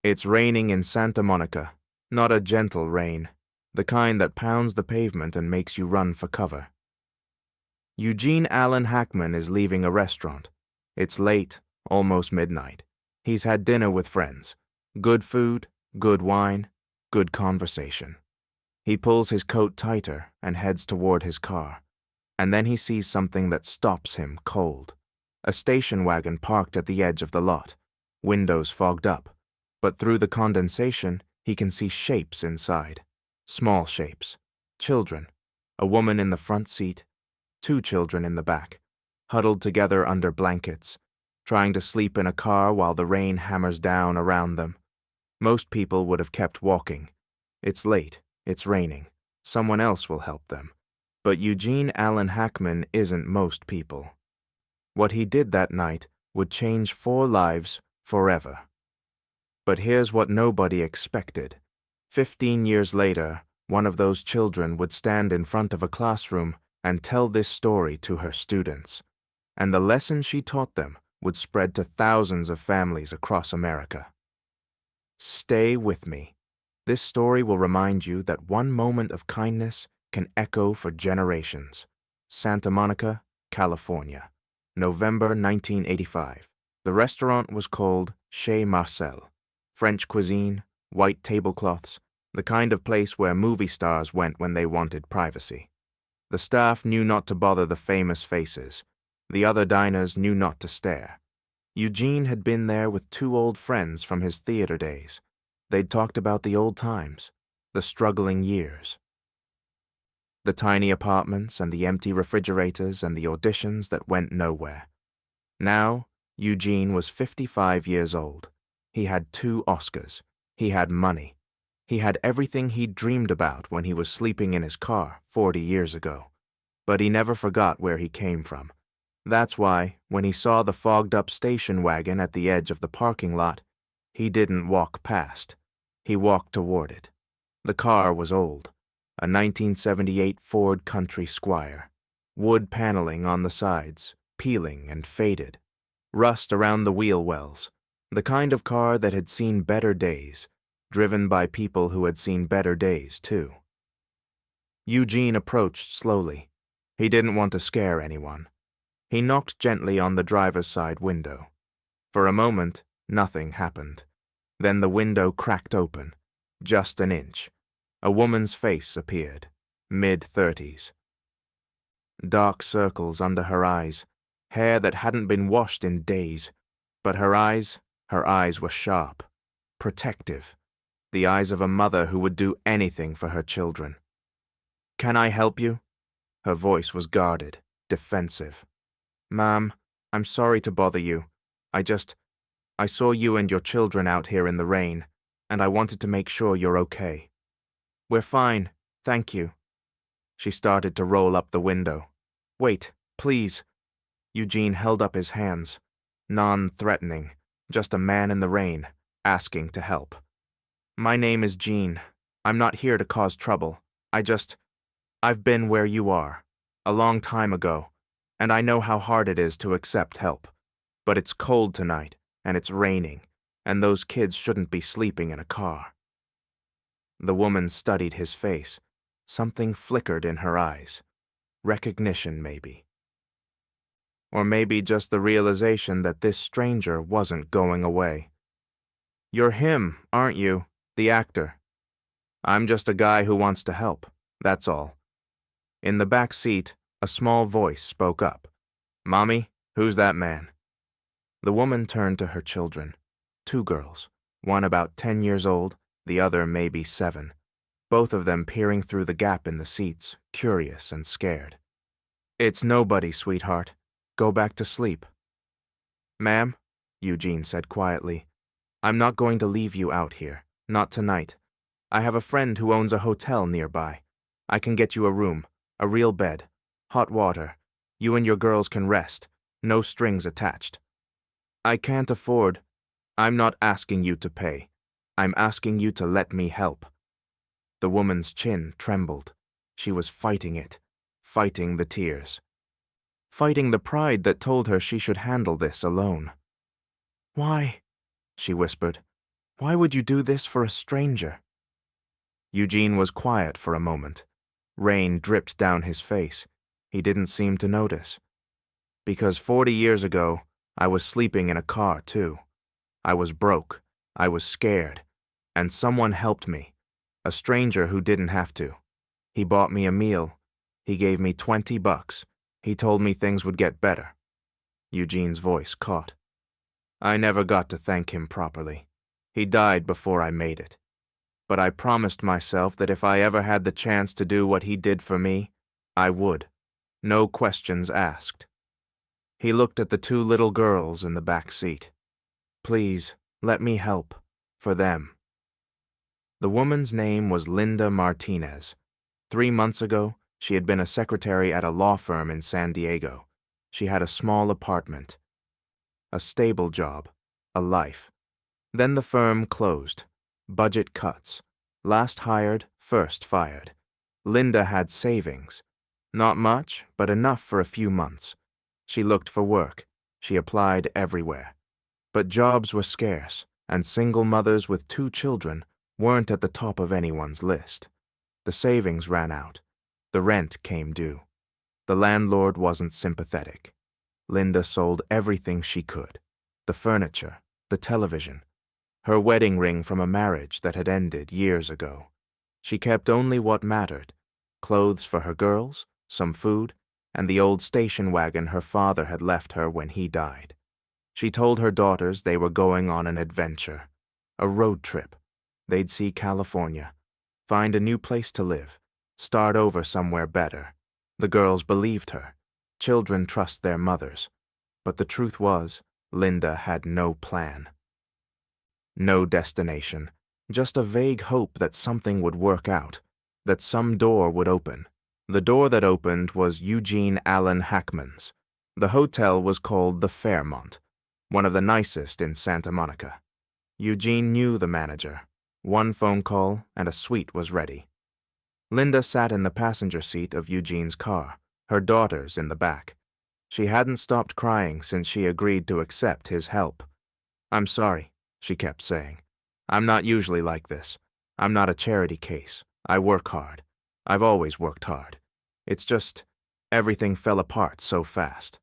It's raining in Santa Monica, not a gentle rain, the kind that pounds the pavement and makes you run for cover. Eugene Allen Hackman is leaving a restaurant. It's late, almost midnight. He's had dinner with friends. Good food, good wine, good conversation. He pulls his coat tighter and heads toward his car. And then he sees something that stops him cold. A station wagon parked at the edge of the lot, windows fogged up. But through the condensation, he can see shapes inside. Small shapes. Children. A woman in the front seat. 2 children in the back, huddled together under blankets, trying to sleep in a car while the rain hammers down around them. Most people would have kept walking. It's late. It's raining. Someone else will help them. But Eugene Allen Hackman isn't most people. What he did that night would change 4 lives forever. But here's what nobody expected. 15 years later, one of those children would stand in front of a classroom and tell this story to her students. And the lesson she taught them would spread to thousands of families across America. Stay with me. This story will remind you that one moment of kindness can echo for generations. Santa Monica, California, November 1985. The restaurant was called Chez Marcel. French cuisine, white tablecloths, the kind of place where movie stars went when they wanted privacy. The staff knew not to bother the famous faces. The other diners knew not to stare. Eugene had been there with 2 old friends from his theater days. They'd talked about the old times, the struggling years. The tiny apartments and the empty refrigerators and the auditions that went nowhere. Now, Eugene was 55 years old. He had 2 Oscars. He had money. He had everything he'd dreamed about when he was sleeping in his car 40 years ago. But he never forgot where he came from. That's why, when he saw the fogged-up station wagon at the edge of the parking lot, he didn't walk past. He walked toward it. The car was old, a 1978 Ford Country Squire. Wood paneling on the sides, peeling and faded. Rust around the wheel wells. The kind of car that had seen better days, driven by people who had seen better days, too. Eugene approached slowly. He didn't want to scare anyone. He knocked gently on the driver's side window. For a moment, nothing happened. Then the window cracked open, just an inch. A woman's face appeared, mid-30s. Dark circles under her eyes, hair that hadn't been washed in days. But her eyes were sharp, protective. The eyes of a mother who would do anything for her children. "Can I help you?" Her voice was guarded, defensive. "Ma'am, I'm sorry to bother you. I saw you and your children out here in the rain, and I wanted to make sure you're okay." "We're fine, thank you." She started to roll up the window. "Wait, please." Eugene held up his hands, non-threatening, just a man in the rain, asking to help. "My name is Gene. I'm not here to cause trouble. I've been where you are, a long time ago, and I know how hard it is to accept help. But it's cold tonight, and it's raining, and those kids shouldn't be sleeping in a car." The woman studied his face. Something flickered in her eyes. Recognition, maybe. Or maybe just the realization that this stranger wasn't going away. "You're him, aren't you? The actor." "I'm just a guy who wants to help, that's all." In the back seat, a small voice spoke up. "Mommy, who's that man?" The woman turned to her children. 2 girls, one about 10 years old, the other maybe 7. Both of them peering through the gap in the seats, curious and scared. "It's nobody, sweetheart. Go back to sleep." "Ma'am," Eugene said quietly, "I'm not going to leave you out here. Not tonight. I have a friend who owns a hotel nearby. I can get you a room, a real bed, hot water. You and your girls can rest. No strings attached. I can't afford. I'm not asking you to pay. I'm asking you to let me help." The woman's chin trembled. She was fighting it, fighting the tears. Fighting the pride that told her she should handle this alone. "Why?" she whispered. Why would you do this for a stranger? Eugene was quiet for a moment. Rain dripped down his face. He didn't seem to notice. Because 40 years ago, I was sleeping in a car too. I was broke. I was scared. And someone helped me. A stranger who didn't have to. He bought me a meal. He gave me $20. He told me things would get better. Eugene's voice caught. I never got to thank him properly. He died before I made it. But I promised myself that if I ever had the chance to do what he did for me, I would. No questions asked. He looked at the two little girls in the back seat. Please, let me help. For them. The woman's name was Linda Martinez. 3 months ago, she had been a secretary at a law firm in San Diego. She had a small apartment. A stable job. A life. Then the firm closed. Budget cuts. Last hired, first fired. Linda had savings. Not much, but enough for a few months. She looked for work. She applied everywhere. But jobs were scarce, and single mothers with 2 children weren't at the top of anyone's list. The savings ran out. The rent came due. The landlord wasn't sympathetic. Linda sold everything she could. The furniture, the television, her wedding ring from a marriage that had ended years ago. She kept only what mattered: clothes for her girls, some food, and the old station wagon her father had left her when he died. She told her daughters they were going on an adventure, a road trip. They'd see California, find a new place to live, start over somewhere better. The girls believed her. Children trust their mothers. But the truth was, Linda had no plan. No destination, just a vague hope that something would work out, that some door would open. The door that opened was Eugene Allen Hackman's. The hotel was called the Fairmont, one of the nicest in Santa Monica. Eugene knew the manager. 1 phone call and a suite was ready. Linda sat in the passenger seat of Eugene's car, her daughters in the back. She hadn't stopped crying since she agreed to accept his help. I'm sorry, she kept saying. I'm not usually like this. I'm not a charity case. I work hard. I've always worked hard. It's just, everything fell apart so fast.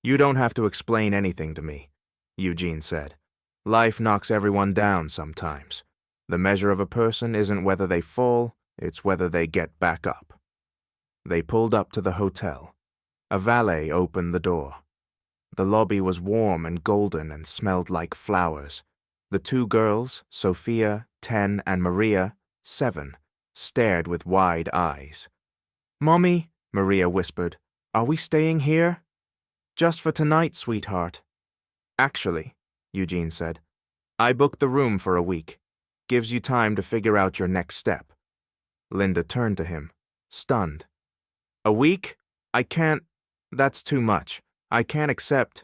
You don't have to explain anything to me, Eugene said. Life knocks everyone down sometimes. The measure of a person isn't whether they fall, it's whether they get back up. They pulled up to the hotel. A valet opened the door. The lobby was warm and golden and smelled like flowers. The 2 girls, Sophia, 10, and Maria, 7, stared with wide eyes. Mommy, Maria whispered, are we staying here? Just for tonight, sweetheart. Actually, Eugene said, I booked the room for a week. Gives you time to figure out your next step. Linda turned to him, stunned. A week? I can't. That's too much. I can't accept.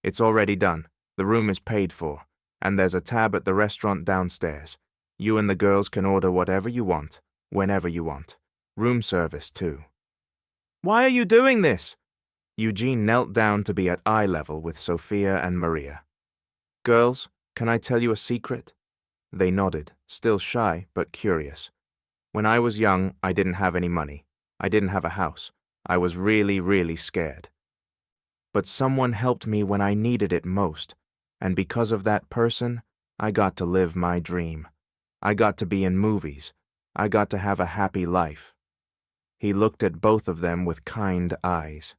It's already done. The room is paid for, and there's a tab at the restaurant downstairs. You and the girls can order whatever you want, whenever you want. Room service, too. Why are you doing this? Eugene knelt down to be at eye level with Sophia and Maria. Girls, can I tell you a secret? They nodded, still shy but curious. When I was young, I didn't have any money. I didn't have a house. I was really, really scared. But someone helped me when I needed it most, and because of that person, I got to live my dream. I got to be in movies. I got to have a happy life. He looked at both of them with kind eyes.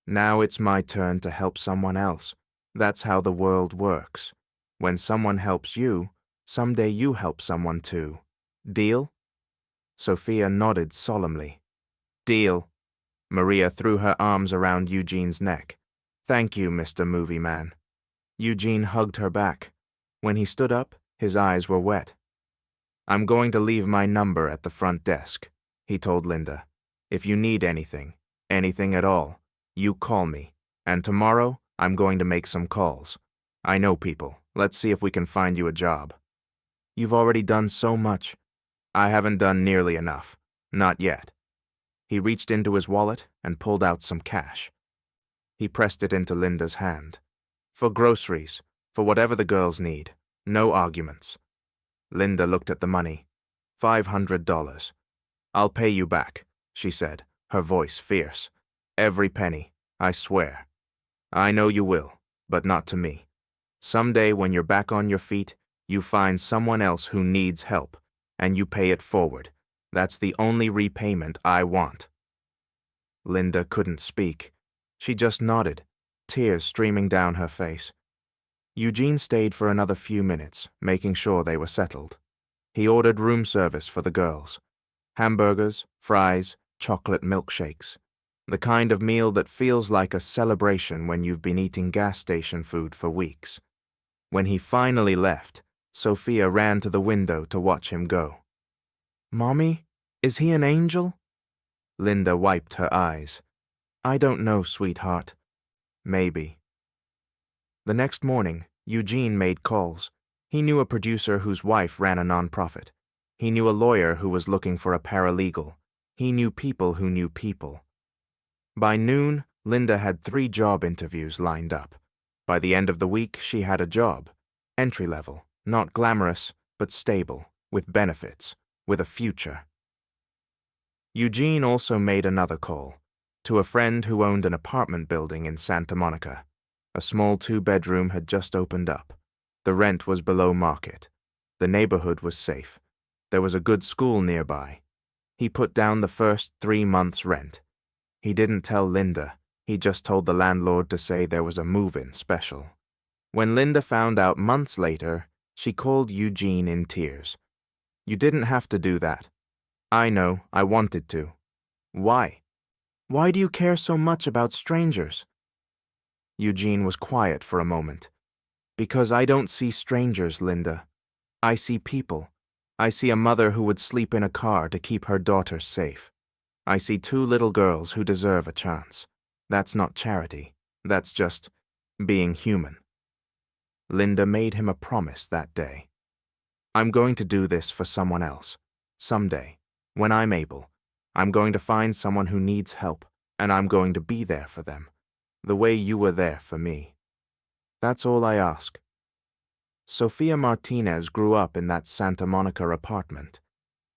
Now it's my turn to help someone else. That's how the world works. When someone helps you, someday you help someone too. Deal? Sophia nodded solemnly. Deal. Maria threw her arms around Eugene's neck. Thank you, Mr. Movie Man. Eugene hugged her back. When he stood up, his eyes were wet. I'm going to leave my number at the front desk, he told Linda. If you need anything, anything at all, you call me. And tomorrow, I'm going to make some calls. I know people. Let's see if we can find you a job. You've already done so much. I haven't done nearly enough. Not yet. He reached into his wallet and pulled out some cash. He pressed it into Linda's hand. For groceries, for whatever the girls need. No arguments. Linda looked at the money. $500. I'll pay you back, she said, her voice fierce. Every penny, I swear. I know you will, but not to me. Someday when you're back on your feet, you find someone else who needs help, and you pay it forward. That's the only repayment I want. Linda couldn't speak. She just nodded, tears streaming down her face. Eugene stayed for another few minutes, making sure they were settled. He ordered room service for the girls. Hamburgers, fries, chocolate milkshakes. The kind of meal that feels like a celebration when you've been eating gas station food for weeks. When he finally left, Sophia ran to the window to watch him go. "Mommy, is he an angel?" Linda wiped her eyes. "I don't know, sweetheart. Maybe." The next morning, Eugene made calls. He knew a producer whose wife ran a nonprofit. He knew a lawyer who was looking for a paralegal. He knew people who knew people. By noon, Linda had 3 job interviews lined up. By the end of the week, she had a job. Entry-level, not glamorous, but stable, with benefits, with a future. Eugene also made another call, to a friend who owned an apartment building in Santa Monica. A small 2-bedroom had just opened up. The rent was below market. The neighborhood was safe. There was a good school nearby. He put down the first 3 months' rent. He didn't tell Linda. He just told the landlord to say there was a move-in special. When Linda found out months later, she called Eugene in tears. "You didn't have to do that. I know, I wanted to. Why? Why do you care so much about strangers?" Eugene was quiet for a moment. "Because I don't see strangers, Linda. I see people. I see a mother who would sleep in a car to keep her daughters safe. I see 2 little girls who deserve a chance. That's not charity. That's just being human." Linda made him a promise that day. "I'm going to do this for someone else. Someday, when I'm able, I'm going to find someone who needs help, and I'm going to be there for them, the way you were there for me. That's all I ask." Sophia Martinez grew up in that Santa Monica apartment.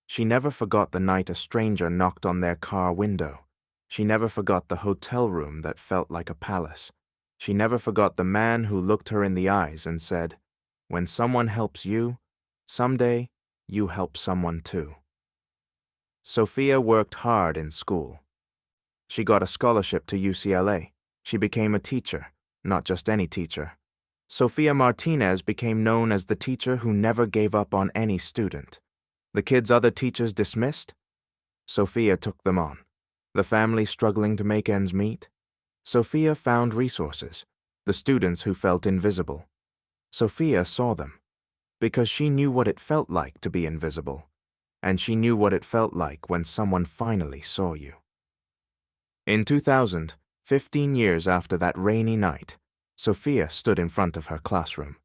She never forgot the night a stranger knocked on their car window. She never forgot the hotel room that felt like a palace. She never forgot the man who looked her in the eyes and said, "When someone helps you, someday you help someone too." Sophia worked hard in school. She got a scholarship to UCLA. She became a teacher, not just any teacher. Sophia Martinez became known as the teacher who never gave up on any student. The kids other teachers dismissed? Sophia took them on. The family struggling to make ends meet? Sophia found resources, the students who felt invisible. Sophia saw them, because she knew what it felt like to be invisible, and she knew what it felt like when someone finally saw you. In 2000, 15 years after that rainy night, Sophia stood in front of her classroom.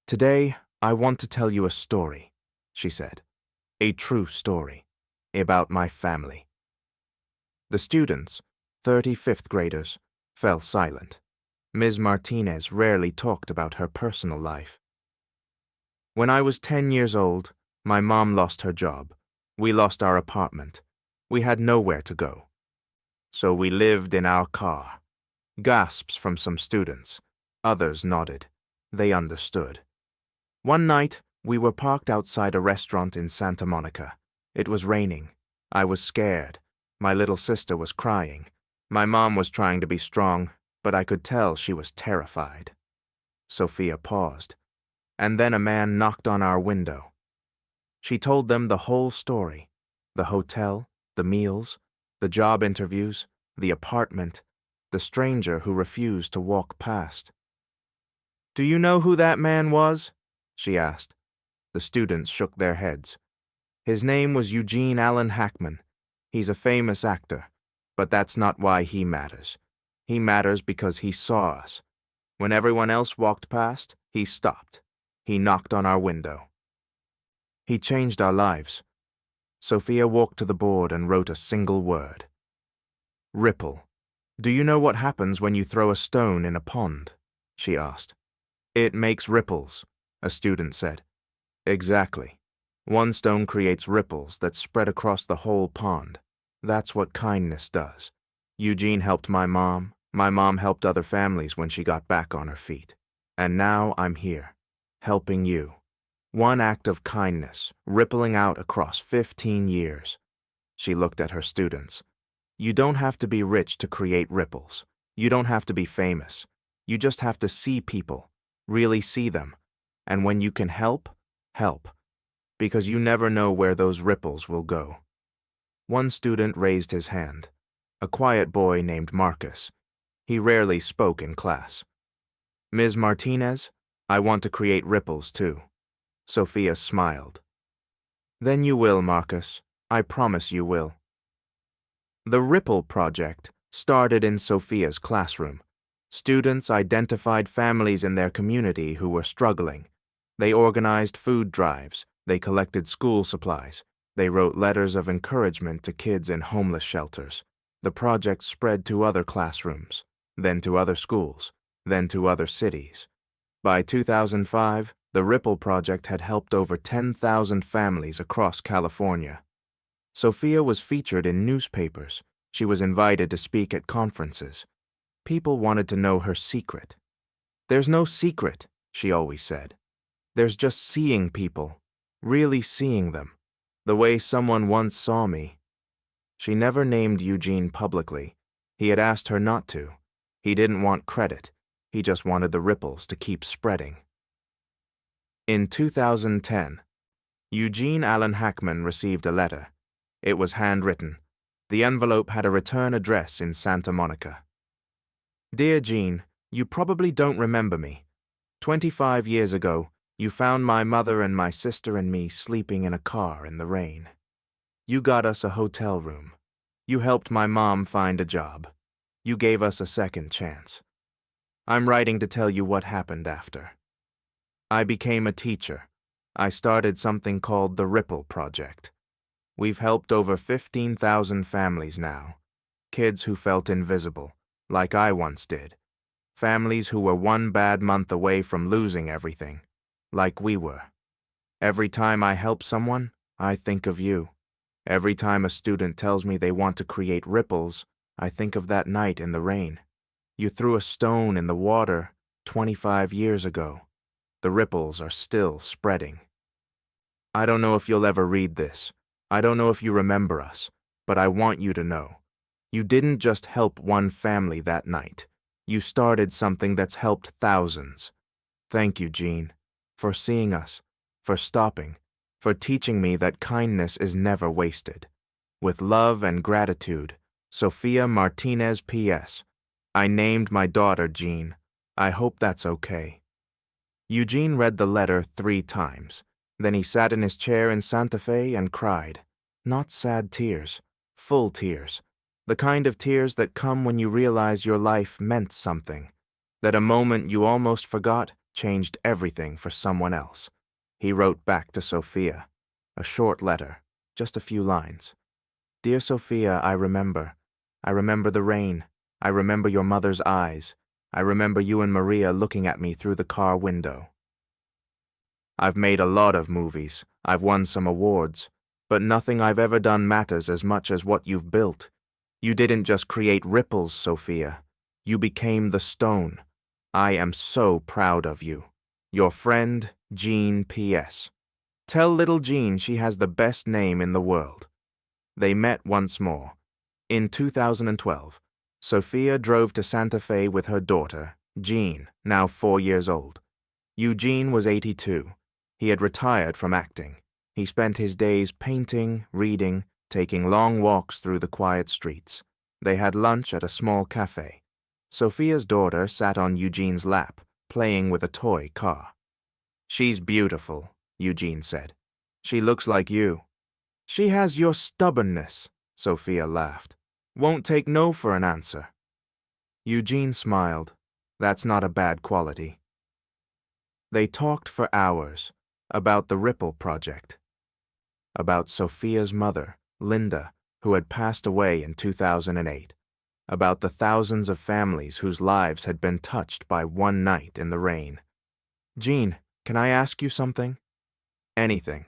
"Today, I want to tell you a story," she said. "A true story, about my family." The students, 35th graders, fell silent. Ms. Martinez rarely talked about her personal life. "When I was 10 years old, my mom lost her job. We lost our apartment. We had nowhere to go. So we lived in our car." Gasps from some students. Others nodded. They understood. "One night, we were parked outside a restaurant in Santa Monica. It was raining. I was scared. My little sister was crying. My mom was trying to be strong, but I could tell she was terrified." Sophia paused. "And then a man knocked on our window." She told them the whole story. The hotel, the meals, the job interviews, the apartment, the stranger who refused to walk past. "Do you know who that man was?" she asked. The students shook their heads. "His name was Eugene Allen Hackman. He's a famous actor, but that's not why he matters. He matters because he saw us. When everyone else walked past, he stopped. He knocked on our window. He changed our lives." Sophia walked to the board and wrote a single word. "Ripple. Do you know what happens when you throw a stone in a pond?" she asked. "It makes ripples," a student said. Exactly. One stone creates ripples that spread across the whole pond. That's what kindness does. Eugene helped my mom helped other families when she got back on her feet. And now I'm here, helping you. One act of kindness, rippling out across 15 years. She looked at her students. You don't have to be rich to create ripples. You don't have to be famous. You just have to see people, really see them. And when you can help, help. Because you never know where those ripples will go. One student raised his hand, a quiet boy named Marcus. He rarely spoke in class. Ms. Martinez, I want to create ripples too. Sophia smiled. Then you will, Marcus. I promise you will. The Ripple Project started in Sophia's classroom. Students identified families in their community who were struggling. They organized food drives. They collected school supplies. They wrote letters of encouragement to kids in homeless shelters. The project spread to other classrooms, then to other schools, then to other cities. By 2005, the Ripple Project had helped over 10,000 families across California. Sophia was featured in newspapers. She was invited to speak at conferences. People wanted to know her secret. There's no secret, she always said. There's just seeing people, really seeing them, the way someone once saw me. She never named Eugene publicly. He had asked her not to. He didn't want credit. He just wanted the ripples to keep spreading. In 2010, Eugene Allen Hackman received a letter. It was handwritten. The envelope had a return address in Santa Monica. Dear Gene, you probably don't remember me. 25 years ago, you found my mother and my sister and me sleeping in a car in the rain. You got us a hotel room. You helped my mom find a job. You gave us a second chance. I'm writing to tell you what happened after. I became a teacher. I started something called the Ripple Project. We've helped over 15,000 families now. Kids who felt invisible, like I once did. Families who were one bad month away from losing everything, like we were. Every time I help someone, I think of you. Every time a student tells me they want to create ripples, I think of that night in the rain. You threw a stone in the water 25 years ago. The ripples are still spreading. I don't know if you'll ever read this. I don't know if you remember us, but I want you to know. You didn't just help one family that night. You started something that's helped thousands. Thank you, Gene, for seeing us, for stopping, for teaching me that kindness is never wasted. With love and gratitude, Sophia Martinez P.S. I named my daughter Jean. I hope that's okay. Eugene read the letter 3 times. Then he sat in his chair in Santa Fe and cried. Not sad tears, full tears. The kind of tears that come when you realize your life meant something. That a moment you almost forgot changed everything for someone else. He wrote back to Sophia. A short letter, just a few lines. Dear Sophia, I remember. I remember the rain. I remember your mother's eyes. I remember you and Maria looking at me through the car window. I've made a lot of movies. I've won some awards. But nothing I've ever done matters as much as what you've built. You didn't just create ripples, Sophia. You became the stone. I am so proud of you. Your friend, Jean P.S. Tell little Jean she has the best name in the world. They met once more. In 2012, Sophia drove to Santa Fe with her daughter, Jean, now 4 years old. Eugene was 82. He had retired from acting. He spent his days painting, reading, taking long walks through the quiet streets. They had lunch at a small cafe. Sophia's daughter sat on Eugene's lap, playing with a toy car. She's beautiful, Eugene said. She looks like you. She has your stubbornness, Sophia laughed. Won't take no for an answer. Eugene smiled. That's not a bad quality. They talked for hours about the Ripple Project, about Sophia's mother, Linda, who had passed away in 2008, about the thousands of families whose lives had been touched by one night in the rain. Jean, can I ask you something? Anything.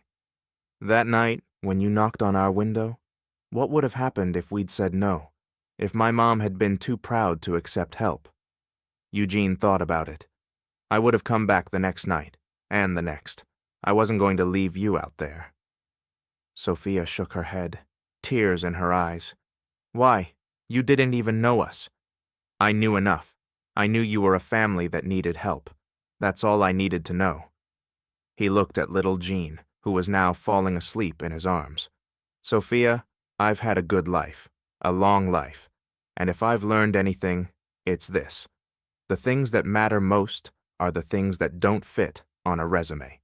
That night, when you knocked on our window, what would have happened if we'd said no? If my mom had been too proud to accept help? Eugene thought about it. I would have come back the next night, and the next. I wasn't going to leave you out there. Sophia shook her head, tears in her eyes. Why? You didn't even know us. I knew enough. I knew you were a family that needed help. That's all I needed to know. He looked at little Jean, who was now falling asleep in his arms. Sophia, I've had a good life, a long life, and if I've learned anything, it's this. The things that matter most are the things that don't fit on a resume.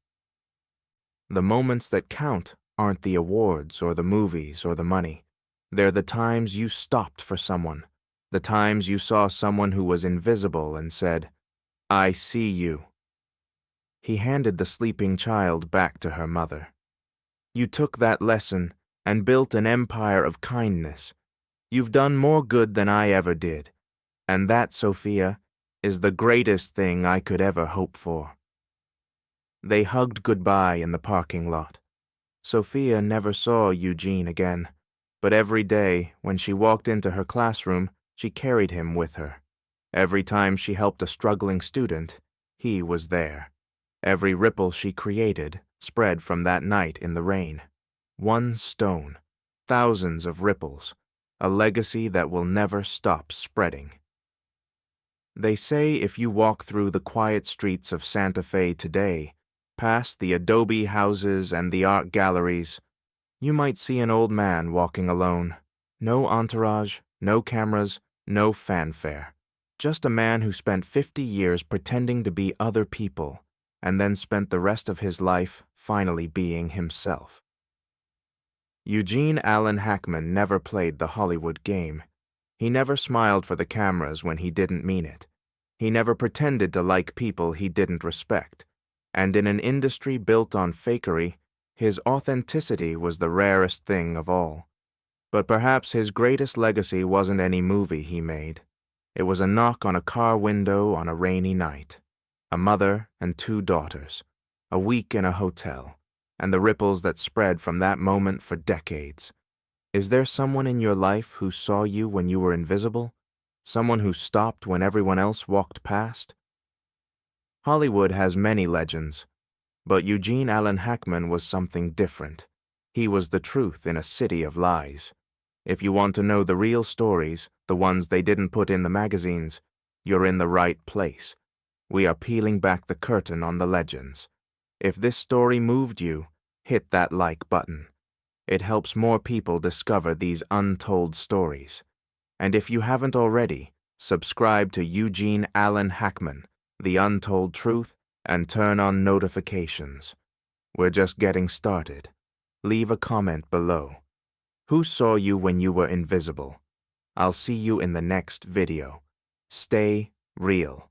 The moments that count aren't the awards or the movies or the money. They're the times you stopped for someone, the times you saw someone who was invisible and said, "I see you." He handed the sleeping child back to her mother. You took that lesson and built an empire of kindness. You've done more good than I ever did, and that, Sophia, is the greatest thing I could ever hope for. They hugged goodbye in the parking lot. Sophia never saw Eugene again, but every day when she walked into her classroom, she carried him with her. Every time she helped a struggling student, he was there. Every ripple she created spread from that night in the rain. One stone, thousands of ripples, a legacy that will never stop spreading. They say if you walk through the quiet streets of Santa Fe today, past the adobe houses and the art galleries, you might see an old man walking alone. No entourage, no cameras, no fanfare. Just a man who spent 50 years pretending to be other people, and then spent the rest of his life finally being himself. Eugene Allen Hackman never played the Hollywood game. He never smiled for the cameras when he didn't mean it. He never pretended to like people he didn't respect. And in an industry built on fakery, his authenticity was the rarest thing of all. But perhaps his greatest legacy wasn't any movie he made. It was a knock on a car window on a rainy night. A mother and 2 daughters, a week in a hotel, and the ripples that spread from that moment for decades. Is there someone in your life who saw you when you were invisible? Someone who stopped when everyone else walked past? Hollywood has many legends, but Eugene Allen Hackman was something different. He was the truth in a city of lies. If you want to know the real stories, the ones they didn't put in the magazines, you're in the right place. We are peeling back the curtain on the legends. If this story moved you, hit that like button. It helps more people discover these untold stories. And if you haven't already, subscribe to Eugene Allen Hackman, The Untold Truth, and turn on notifications. We're just getting started. Leave a comment below. Who saw you when you were invisible? I'll see you in the next video. Stay real.